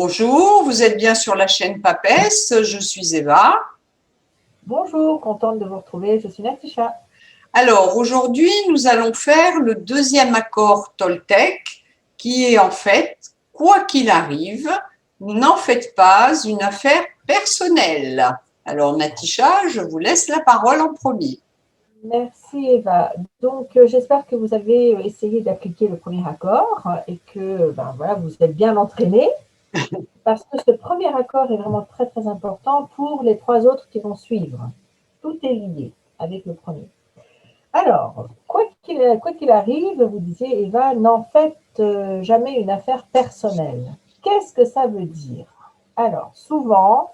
Bonjour, vous êtes bien sur la chaîne Papesse, je suis Eva. Bonjour, contente de vous retrouver, je suis Natisha. Alors aujourd'hui, nous allons faire le deuxième accord Toltec qui est en fait, quoi qu'il arrive, n'en faites pas une affaire personnelle. Alors Natisha, je vous laisse la parole en premier. Merci Eva. Donc j'espère que vous avez essayé d'appliquer le premier accord et que voilà, vous êtes bien entraîné parce que ce premier accord est vraiment très très important pour les trois autres qui vont suivre. Tout est lié avec le premier. Alors, quoi qu'il arrive, vous disiez Eva, n'en faites jamais une affaire personnelle. Qu'est-ce que ça veut dire? Alors, souvent,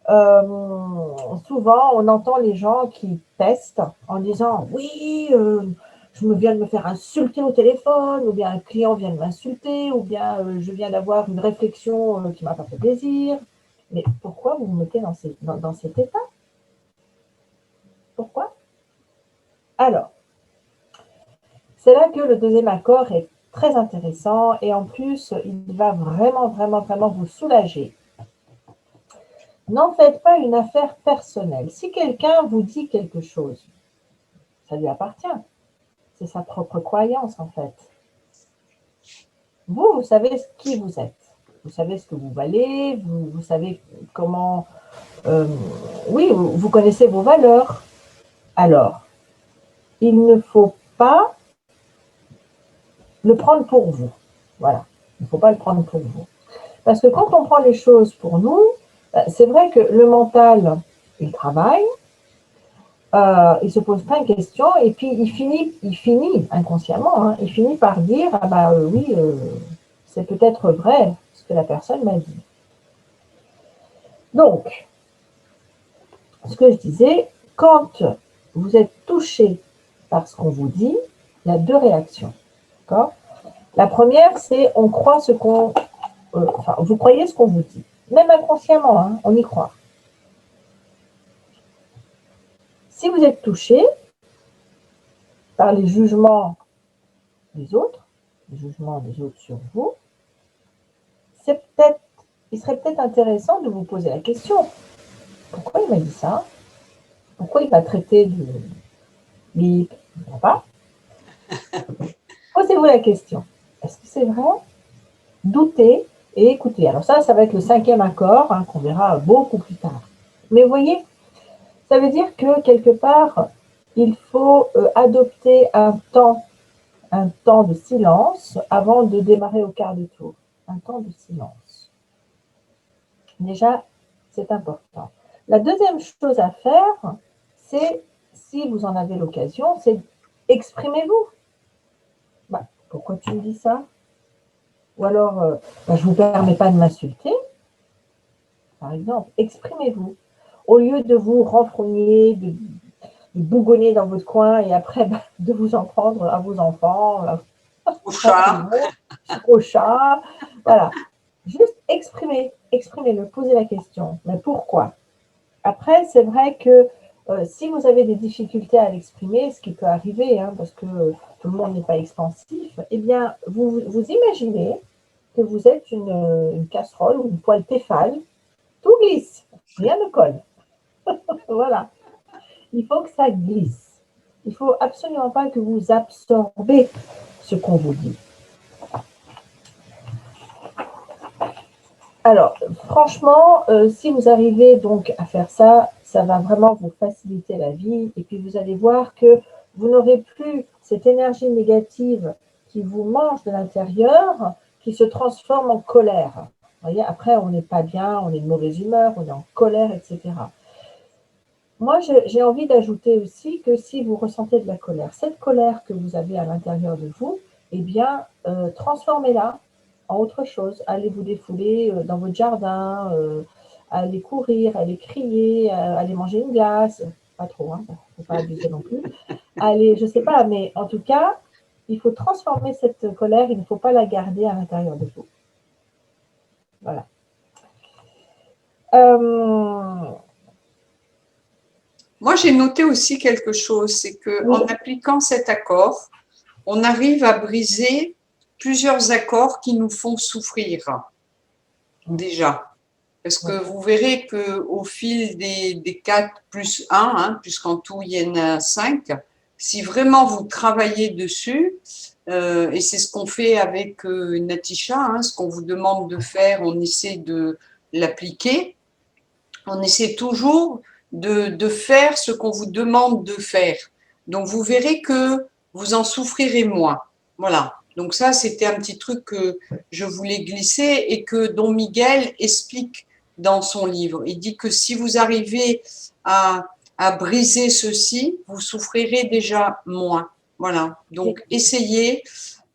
on entend les gens qui testent en disant oui, je me viens de me faire insulter au téléphone, ou bien un client vient de m'insulter, ou bien je viens d'avoir une réflexion qui ne m'a pas fait plaisir. Mais pourquoi vous vous mettez dans cet état? Pourquoi? Alors, c'est là que le deuxième accord est très intéressant et en plus, il va vraiment vous soulager. N'en faites pas une affaire personnelle. Si quelqu'un vous dit quelque chose, ça lui appartient. C'est sa propre croyance, en fait. Vous savez qui vous êtes. Vous savez ce que vous valez, vous savez comment... oui, vous connaissez vos valeurs. Alors, il ne faut pas le prendre pour vous. Voilà, il ne faut pas le prendre pour vous. Parce que quand on prend les choses pour nous, c'est vrai que le mental, il travaille, il se pose plein de questions et puis il finit inconsciemment, hein, il finit par dire ah bah oui, c'est peut-être vrai ce que la personne m'a dit. Donc, ce que je disais, quand vous êtes touché par ce qu'on vous dit, il y a deux réactions. D'accord ? La première, c'est on croit ce qu'on, enfin, vous croyez ce qu'on vous dit, même inconsciemment, hein, on y croit. Si vous êtes touché par les jugements des autres, les jugements des autres sur vous, il serait peut-être intéressant de vous poser la question. Pourquoi il m'a dit ça? Pourquoi il m'a traité de bip? Je ne sais pas. Posez-vous la question. Est-ce que c'est vrai? Doutez et écoutez. Alors ça va être le cinquième accord, hein, qu'on verra beaucoup plus tard. Mais vous voyez, ça veut dire que quelque part, il faut adopter un temps de silence avant de démarrer au quart de tour. Un temps de silence. Déjà, c'est important. La deuxième chose à faire, c'est, si vous en avez l'occasion, c'est exprimez-vous. Bah, pourquoi tu me dis ça? Ou alors, je ne vous permets pas de m'insulter. Par exemple, exprimez-vous. Au lieu de vous renfrogner, de bougonner dans votre coin et après de vous en prendre à vos enfants, Au chat. au chat. Voilà. Juste exprimez-le, posez la question. Mais pourquoi? Après, c'est vrai que si vous avez des difficultés à l'exprimer, ce qui peut arriver, hein, parce que tout le monde n'est pas expansif, eh bien, vous imaginez que vous êtes une casserole ou une poêle Tefal, tout glisse, rien ne colle. Voilà. Il faut que ça glisse. Il ne faut absolument pas que vous absorbez ce qu'on vous dit. Alors, franchement, si vous arrivez donc à faire ça, ça va vraiment vous faciliter la vie. Et puis, vous allez voir que vous n'aurez plus cette énergie négative qui vous mange de l'intérieur, qui se transforme en colère. Vous voyez, après, on n'est pas bien, on est de mauvaise humeur, on est en colère, etc. Moi, j'ai envie d'ajouter aussi que si vous ressentez de la colère, cette colère que vous avez à l'intérieur de vous, eh bien, transformez-la en autre chose. Allez vous défouler dans votre jardin, allez courir, allez crier, allez manger une glace. Pas trop, hein, il ne faut pas abuser non plus. Allez, je ne sais pas, mais en tout cas, il faut transformer cette colère, il ne faut pas la garder à l'intérieur de vous. Voilà. Moi, j'ai noté aussi quelque chose, c'est qu'en appliquant cet accord, on arrive à briser plusieurs accords qui nous font souffrir. déjà. Parce que Ouais. vous verrez qu'au fil des 4 plus 1, hein, puisqu'en tout il y en a 5, si vraiment vous travaillez dessus, et c'est ce qu'on fait avec Natisha, hein, ce qu'on vous demande de faire, on essaie de l'appliquer, on essaie toujours de faire ce qu'on vous demande de faire. Donc vous verrez que vous en souffrirez moins. Voilà. Donc ça, c'était un petit truc que je voulais glisser et que Don Miguel explique dans son livre. Il dit que si vous arrivez à briser ceci, vous souffrirez déjà moins. Voilà. Donc essayez.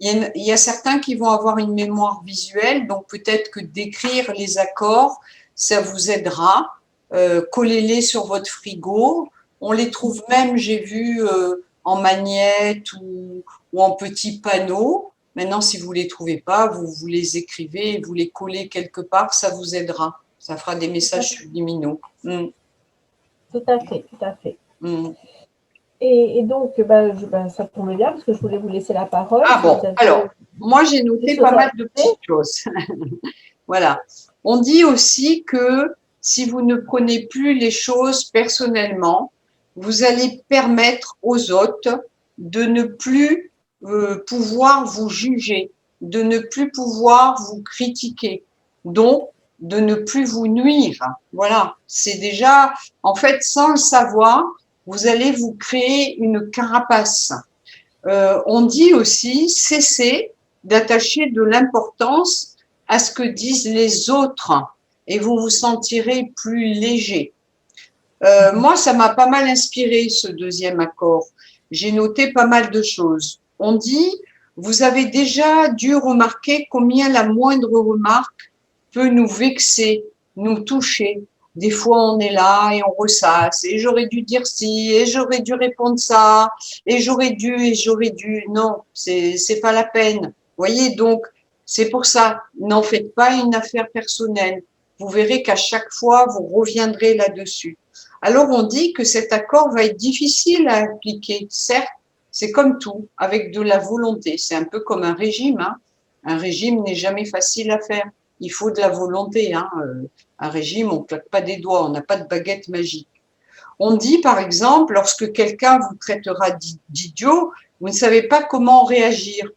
Il y a certains qui vont avoir une mémoire visuelle, donc peut-être que d'écrire les accords, ça vous aidera. Collez-les sur votre frigo. On les trouve même, j'ai vu, en magnette ou en petits panneaux. Maintenant, si vous ne les trouvez pas, vous les écrivez, vous les collez quelque part, ça vous aidera. Ça fera des messages subliminaux. Tout à fait, tout à fait. Mm. Et donc, ça tombe bien parce que je voulais vous laisser la parole. Ah Si bon, vous avez alors, moi j'ai des noté choses pas à mal de ajouter. petites choses. Voilà. On dit aussi que si vous ne prenez plus les choses personnellement, vous allez permettre aux autres de ne plus pouvoir vous juger, de ne plus pouvoir vous critiquer, donc de ne plus vous nuire. Voilà, c'est déjà, en fait, sans le savoir, vous allez vous créer une carapace. On dit aussi cessez d'attacher de l'importance à ce que disent les autres et vous vous sentirez plus léger. Moi, ça m'a pas mal inspiré ce deuxième accord. J'ai noté pas mal de choses. On dit, vous avez déjà dû remarquer combien la moindre remarque peut nous vexer, nous toucher. Des fois, on est là et on ressasse. Et j'aurais dû dire ci, et j'aurais dû répondre ça, et j'aurais dû, et j'aurais dû. Non, c'est pas la peine. Voyez, donc, c'est pour ça, n'en faites pas une affaire personnelle. Vous verrez qu'à chaque fois, vous reviendrez là-dessus. Alors, on dit que cet accord va être difficile à appliquer. Certes, c'est comme tout, avec de la volonté. C'est un peu comme un régime, hein. Un régime n'est jamais facile à faire. Il faut de la volonté, hein. Un régime, on ne claque pas des doigts, on n'a pas de baguette magique. On dit, par exemple, lorsque quelqu'un vous traitera d'idiot, vous ne savez pas comment réagir.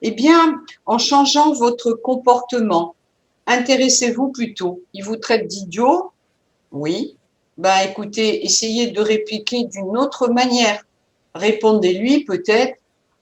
Eh bien, en changeant votre comportement, intéressez-vous plutôt. Il vous traite d'idiot, oui. Ben, écoutez, essayez de répliquer d'une autre manière. Répondez-lui peut-être.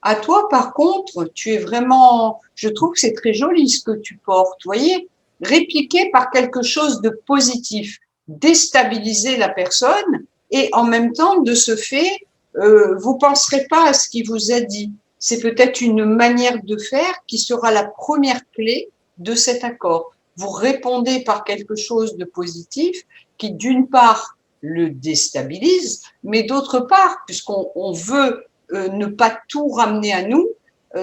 À toi, par contre, tu es vraiment, je trouve que c'est très joli ce que tu portes. Voyez, répliquer par quelque chose de positif, déstabiliser la personne et en même temps, de ce fait, vous penserez pas à ce qu'il vous a dit. C'est peut-être une manière de faire qui sera la première clé de cet accord. Vous répondez par quelque chose de positif qui, d'une part, le déstabilise, mais d'autre part, puisqu'on veut ne pas tout ramener à nous,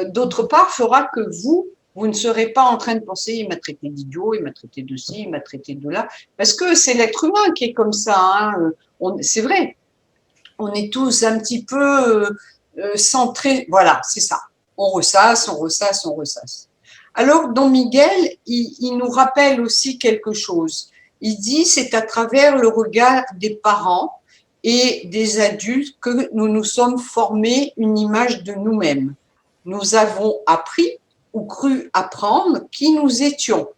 d'autre part, fera que vous ne serez pas en train de penser, il m'a traité d'idiot, il m'a traité de ci, il m'a traité de là, parce que c'est l'être humain qui est comme ça, hein. C'est vrai, on est tous un petit peu centrés, voilà, c'est ça. On ressasse, on ressasse, on ressasse. Alors, Don Miguel, il nous rappelle aussi quelque chose. Il dit, c'est à travers le regard des parents et des adultes que nous nous sommes formés une image de nous-mêmes. Nous avons appris ou cru apprendre qui nous étions.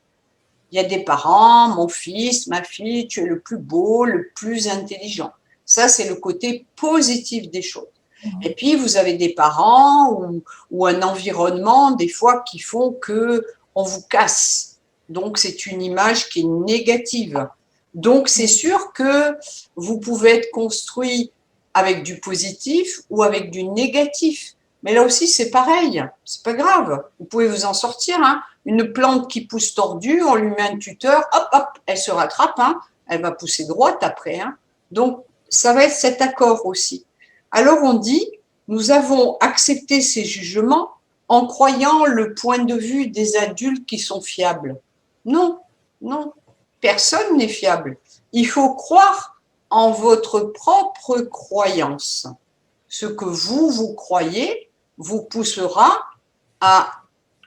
Il y a des parents, mon fils, ma fille, tu es le plus beau, le plus intelligent. Ça, c'est le côté positif des choses. Et puis, vous avez des parents ou un environnement, des fois, qui font que on vous casse. Donc, c'est une image qui est négative. Donc, c'est sûr que vous pouvez être construit avec du positif ou avec du négatif. Mais là aussi, c'est pareil. C'est pas grave. Vous pouvez vous en sortir, hein. Une plante qui pousse tordue, on lui met un tuteur, hop, hop, elle se rattrape, hein. Elle va pousser droite après, hein. Donc, ça va être cet accord aussi. Alors on dit, nous avons accepté ces jugements en croyant le point de vue des adultes qui sont fiables. Non, non, personne n'est fiable. Il faut croire en votre propre croyance. Ce que vous croyez vous poussera à,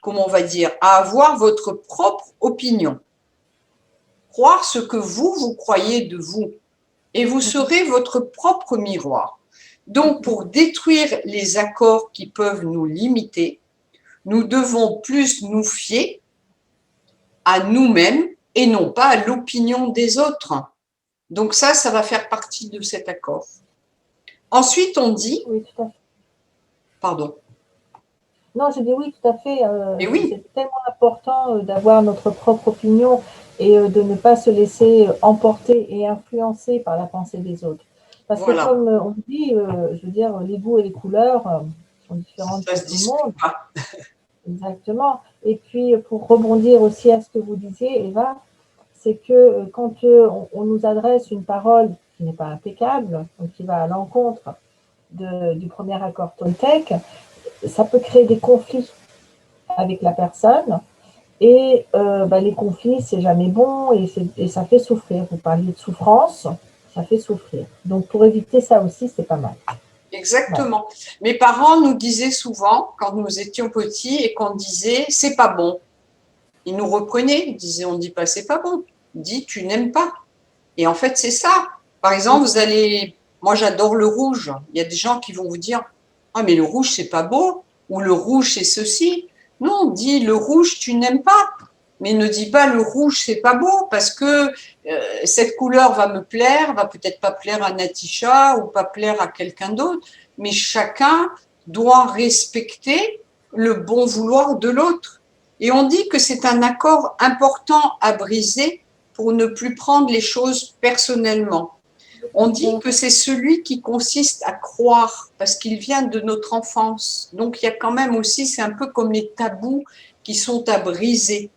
comment on va dire, à avoir votre propre opinion. croire ce que vous croyez de vous. Et vous serez votre propre miroir. Donc, pour détruire les accords qui peuvent nous limiter, nous devons plus nous fier à nous-mêmes et non pas à l'opinion des autres. Donc ça va faire partie de cet accord. Ensuite, on dit… Oui, tout à fait. Pardon. Non, j'ai dit oui, tout à fait. Et oui. C'est tellement important d'avoir notre propre opinion et de ne pas se laisser emporter et influencer par la pensée des autres. Parce Voilà. que comme on dit, je veux dire, les goûts et les couleurs sont différentes pour tout le monde. Pas. Exactement. Et puis, pour rebondir aussi à ce que vous disiez, Eva, c'est que quand on nous adresse une parole qui n'est pas impeccable, donc qui va à l'encontre du premier accord Toltec, ça peut créer des conflits avec la personne. Et les conflits, c'est jamais bon et ça fait souffrir. Vous parliez de souffrance, ça fait souffrir. Donc, pour éviter ça aussi, c'est pas mal. Exactement. Ouais. Mes parents nous disaient souvent, quand nous étions petits et qu'on disait « c'est pas bon », ils nous reprenaient, ils disaient « on ne dit pas c'est pas bon », dis « tu n'aimes pas ». Et en fait, c'est ça. Par exemple, vous allez… Moi, j'adore le rouge. Il y a des gens qui vont vous dire « ah, mais le rouge, c'est pas beau » ou « le rouge, c'est ceci ». Non, dis « le rouge, tu n'aimes pas ». Mais ne dis pas « le rouge, c'est pas beau » parce que cette couleur va me plaire, va peut-être pas plaire à Natisha ou pas plaire à quelqu'un d'autre. Mais chacun doit respecter le bon vouloir de l'autre. Et on dit que c'est un accord important à briser pour ne plus prendre les choses personnellement. On dit que c'est celui qui consiste à croire, parce qu'il vient de notre enfance. Donc il y a quand même aussi, c'est un peu comme les tabous qui sont à briser.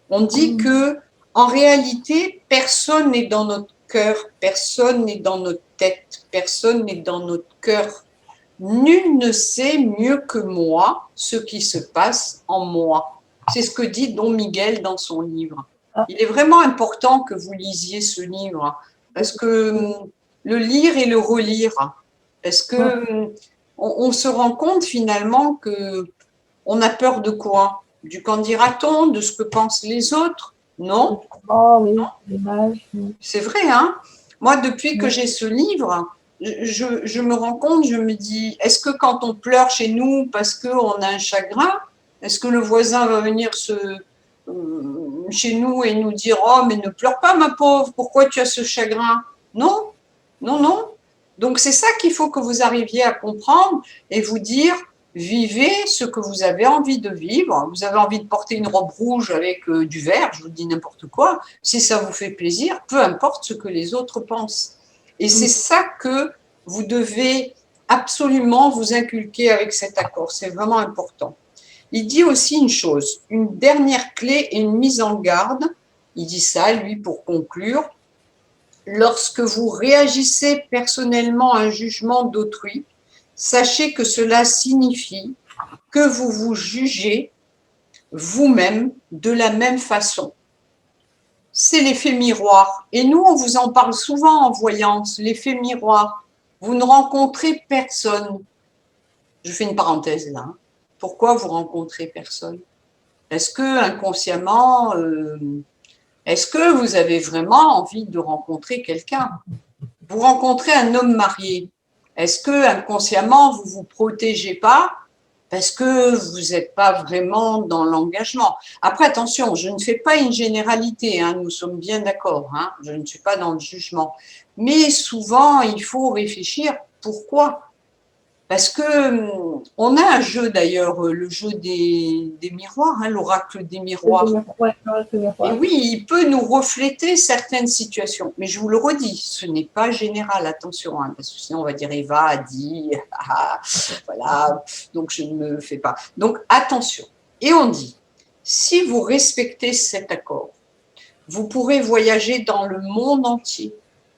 On dit que, en réalité, personne n'est dans notre cœur, personne n'est dans notre tête, personne n'est dans notre cœur. Nul ne sait mieux que moi ce qui se passe en moi. C'est ce que dit Don Miguel dans son livre. Il est vraiment important que vous lisiez ce livre, parce que le lire et le relire, parce que on se rend compte finalement que on a peur de quoi? Du qu'en dira-t-on? De ce que pensent les autres? Non. Oh oui, l'image. C'est vrai, hein? Moi, depuis que j'ai ce livre, je me rends compte, je me dis, est-ce que quand on pleure chez nous parce qu'on a un chagrin, est-ce que le voisin va venir chez nous et nous dire, oh, mais ne pleure pas, ma pauvre, pourquoi tu as ce chagrin? Non, non, non. Donc, c'est ça qu'il faut que vous arriviez à comprendre et vous dire, vivez ce que vous avez envie de vivre. Vous avez envie de porter une robe rouge avec du vert, je vous dis n'importe quoi. Si ça vous fait plaisir, peu importe ce que les autres pensent. Et c'est ça que vous devez absolument vous inculquer avec cet accord. C'est vraiment important. Il dit aussi une chose, une dernière clé et une mise en garde. Il dit ça, lui, pour conclure. Lorsque vous réagissez personnellement à un jugement d'autrui, sachez que cela signifie que vous vous jugez vous-même de la même façon. C'est l'effet miroir. Et nous, on vous en parle souvent en voyance, l'effet miroir. Vous ne rencontrez personne. Je fais une parenthèse là. Pourquoi vous rencontrez personne? Est-ce que inconsciemment, est-ce que vous avez vraiment envie de rencontrer quelqu'un? Vous rencontrez un homme marié. Est-ce que inconsciemment, vous ne vous protégez pas parce que vous n'êtes pas vraiment dans l'engagement? Après, attention, je ne fais pas une généralité, hein, nous sommes bien d'accord, hein, je ne suis pas dans le jugement. Mais souvent, il faut réfléchir pourquoi. Parce que on a un jeu d'ailleurs, le jeu des miroirs, hein, l'oracle des miroirs. Et oui, il peut nous refléter certaines situations. Mais je vous le redis, ce n'est pas général, attention, hein, parce que sinon on va dire Eva a dit, voilà, donc je ne me fais pas. Donc attention. Et on dit, si vous respectez cet accord, vous pourrez voyager dans le monde entier,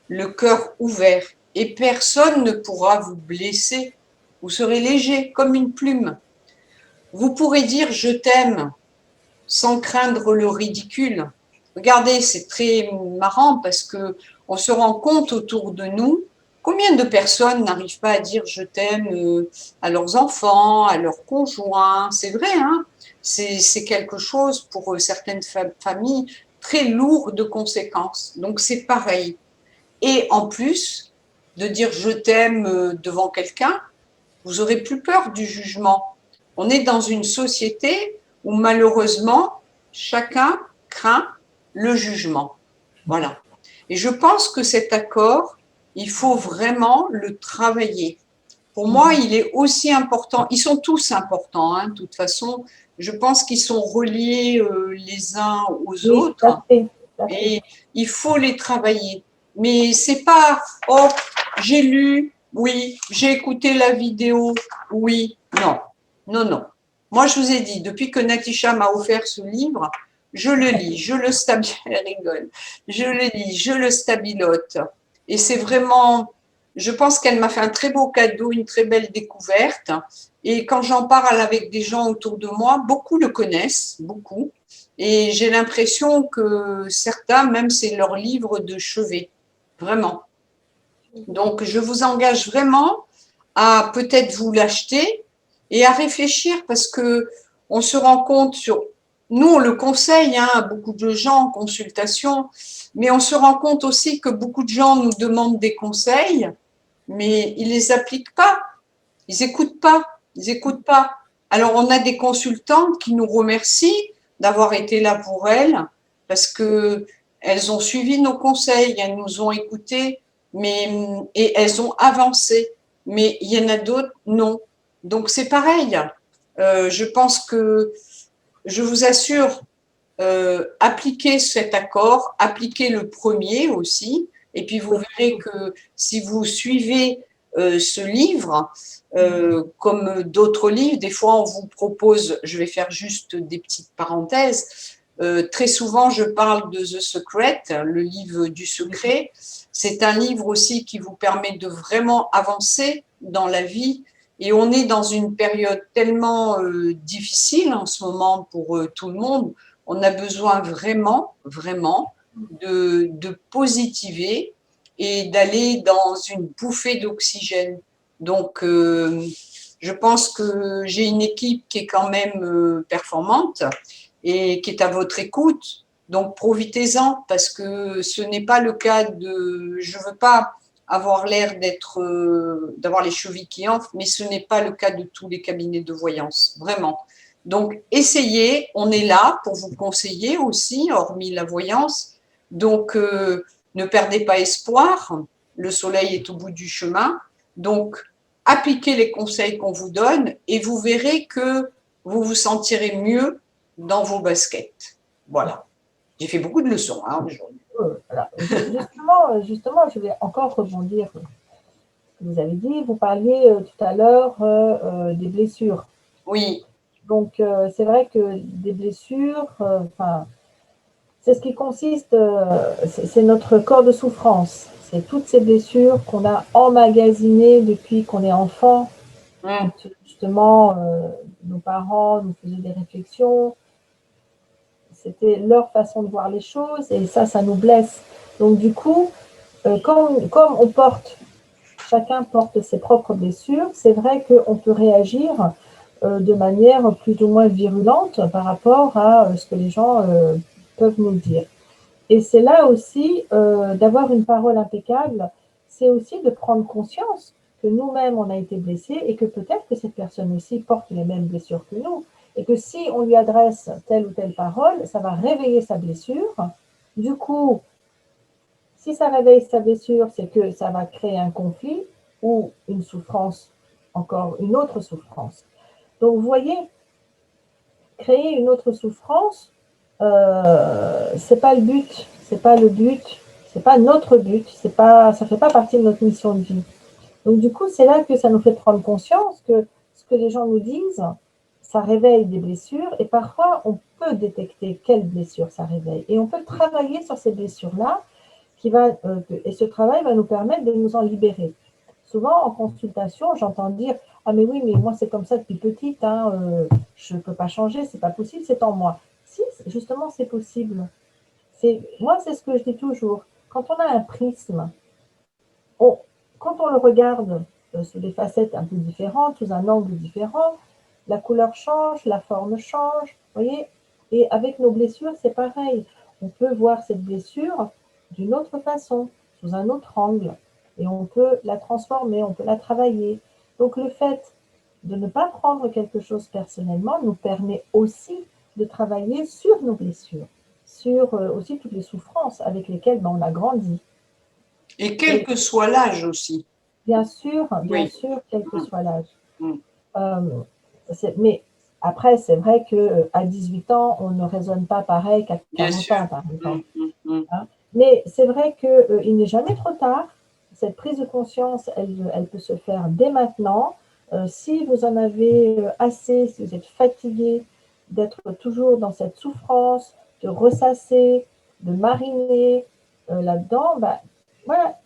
le cœur ouvert, et personne ne pourra vous blesser. Vous serez léger comme une plume. Vous pourrez dire « je t'aime » sans craindre le ridicule. Regardez, c'est très marrant parce qu'on se rend compte autour de nous combien de personnes n'arrivent pas à dire « je t'aime » à leurs enfants, à leurs conjoints. C'est vrai, hein, c'est quelque chose pour certaines familles très lourd de conséquences. Donc c'est pareil. Et en plus de dire je t'aime devant quelqu'un, vous aurez plus peur du jugement. On est dans une société où malheureusement chacun craint le jugement. Voilà. Et je pense que cet accord, il faut vraiment le travailler. Pour moi, il est aussi important. Ils sont tous importants, hein, de toute façon. Je pense qu'ils sont reliés les uns aux Oui, tout à autres fait, tout à fait. et il faut les travailler. Mais c'est pas, oh, j'ai lu, oui, j'ai écouté la vidéo, oui, non, non, non. Moi, je vous ai dit, depuis que Natisha m'a offert ce livre, je le lis, je le rigole, je le lis, je le stabilote. Et c'est vraiment, je pense qu'elle m'a fait un très beau cadeau, une très belle découverte. Et quand j'en parle avec des gens autour de moi, beaucoup le connaissent, beaucoup. Et j'ai l'impression que certains, même, c'est leur livre de chevet. Vraiment. Donc, je vous engage vraiment à peut-être vous l'acheter et à réfléchir parce que on se rend compte sur. Nous, on le conseille hein, à beaucoup de gens en consultation, mais on se rend compte aussi que beaucoup de gens nous demandent des conseils, mais ils les appliquent pas. Ils n'écoutent pas. Ils n'écoutent pas. Alors, on a des consultantes qui nous remercient d'avoir été là pour elles parce que elles ont suivi nos conseils, elles nous ont écoutés, et elles ont avancé. Mais il y en a d'autres, non. Donc, c'est pareil. Je pense que, je vous assure, appliquez cet accord, appliquez le premier aussi, et puis vous verrez que si vous suivez ce livre, comme d'autres livres, des fois on vous propose, je vais faire juste des petites parenthèses, très souvent je parle de The Secret, le livre du secret. C'est un livre aussi qui vous permet de vraiment avancer dans la vie. Et on est dans une période tellement difficile en ce moment pour tout le monde. On a besoin vraiment, vraiment de positiver et d'aller dans une bouffée d'oxygène. Donc, je pense que j'ai une équipe qui est quand même performante et qui est à votre écoute. Donc, profitez-en parce que ce n'est pas le cas de. Je ne veux pas avoir l'air d'avoir les chevilles qui enflent, mais ce n'est pas le cas de tous les cabinets de voyance, vraiment. Donc, essayez, on est là pour vous conseiller aussi, hormis la voyance. Donc, ne perdez pas espoir, le soleil est au bout du chemin. Donc, appliquez les conseils qu'on vous donne et vous verrez que vous vous sentirez mieux dans vos baskets. Voilà. J'ai fait beaucoup de leçons hein, aujourd'hui. Voilà. Justement, je vais encore rebondir sur ce que vous avez dit. Vous parliez tout à l'heure des blessures. Oui. Donc, c'est vrai que des blessures, c'est ce qui consiste, c'est notre corps de souffrance. C'est toutes ces blessures qu'on a emmagasinées depuis qu'on est enfant. Justement, nos parents nous faisaient des réflexions. C'était leur façon de voir les choses et ça nous blesse. Donc, du coup, comme chacun porte ses propres blessures, c'est vrai qu'on peut réagir de manière plus ou moins virulente par rapport à ce que les gens peuvent nous dire. Et c'est là aussi d'avoir une parole impeccable, c'est aussi de prendre conscience que nous-mêmes, on a été blessés et que peut-être que cette personne aussi porte les mêmes blessures que nous. Et que si on lui adresse telle ou telle parole, ça va réveiller sa blessure. Du coup, si ça réveille sa blessure, c'est que ça va créer un conflit ou une souffrance, encore une autre souffrance. Donc, vous voyez, créer une autre souffrance, c'est pas le but, c'est pas le but, c'est pas notre but, ça fait pas partie de notre mission de vie. Donc, du coup, c'est là que ça nous fait prendre conscience que ce que les gens nous disent, ça réveille des blessures et parfois on peut détecter quelles blessures ça réveille et on peut travailler sur ces blessures-là et ce travail va nous permettre de nous en libérer. Souvent en consultation, j'entends dire « Ah mais oui, mais moi c'est comme ça depuis petite, hein, je ne peux pas changer, c'est pas possible, c'est en moi. » Si, justement c'est possible. Moi c'est ce que je dis toujours. Quand on a un prisme, quand on le regarde sous des facettes un peu différentes, sous un angle différent, la couleur change, la forme change, vous voyez. Et avec nos blessures, c'est pareil. on peut voir cette blessure d'une autre façon, sous un autre angle. Et on peut la transformer, on peut la travailler. Donc le fait de ne pas prendre quelque chose personnellement nous permet aussi de travailler sur nos blessures, sur aussi toutes les souffrances avec lesquelles on a grandi. Et quel que soit l'âge aussi. Bien sûr, quel que soit l'âge. Mais après, c'est vrai qu'à 18 ans, on ne raisonne pas pareil qu'à 40 ans, par exemple. Hein. Mais c'est vrai qu'il n'est jamais trop tard. Cette prise de conscience, elle peut se faire dès maintenant. Si vous en avez assez, si vous êtes fatigué d'être toujours dans cette souffrance, de ressasser, de mariner là-dedans, voilà,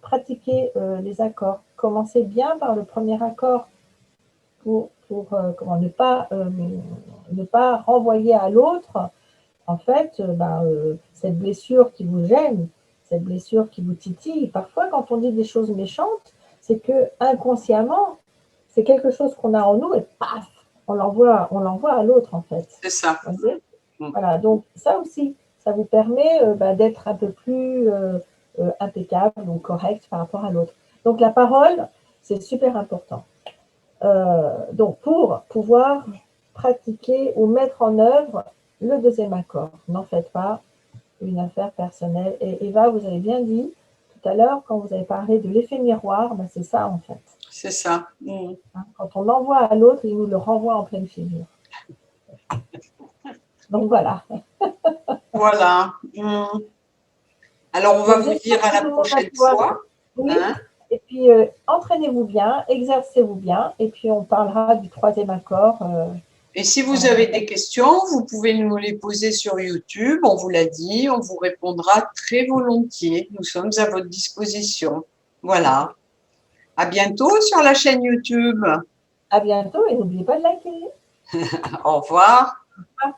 pratiquer les accords. Commencez bien par le premier accord pour ne pas renvoyer à l'autre, en fait, cette blessure qui vous gêne, cette blessure qui vous titille. Parfois, quand on dit des choses méchantes, c'est que inconsciemment, c'est quelque chose qu'on a en nous et paf, on l'envoie à l'autre, en fait. C'est ça. Voilà, donc ça aussi, ça vous permet d'être un peu plus impeccable ou correct par rapport à l'autre. Donc la parole, c'est super important. Donc pour pouvoir pratiquer ou mettre en œuvre le deuxième accord, n'en faites pas une affaire personnelle. Et Eva, vous avez bien dit tout à l'heure, quand vous avez parlé de l'effet miroir, c'est ça en fait. C'est ça. Quand on l'envoie à l'autre, il nous le renvoie en pleine figure. Donc voilà. Voilà. Alors, on va vous dire à la prochaine fois. Oui. Et puis, entraînez-vous bien, exercez-vous bien, et puis on parlera du troisième accord. Et si vous avez des questions, vous pouvez nous les poser sur YouTube. On vous l'a dit, on vous répondra très volontiers. Nous sommes à votre disposition. Voilà. À bientôt sur la chaîne YouTube. À bientôt et n'oubliez pas de liker. Au revoir. Au revoir.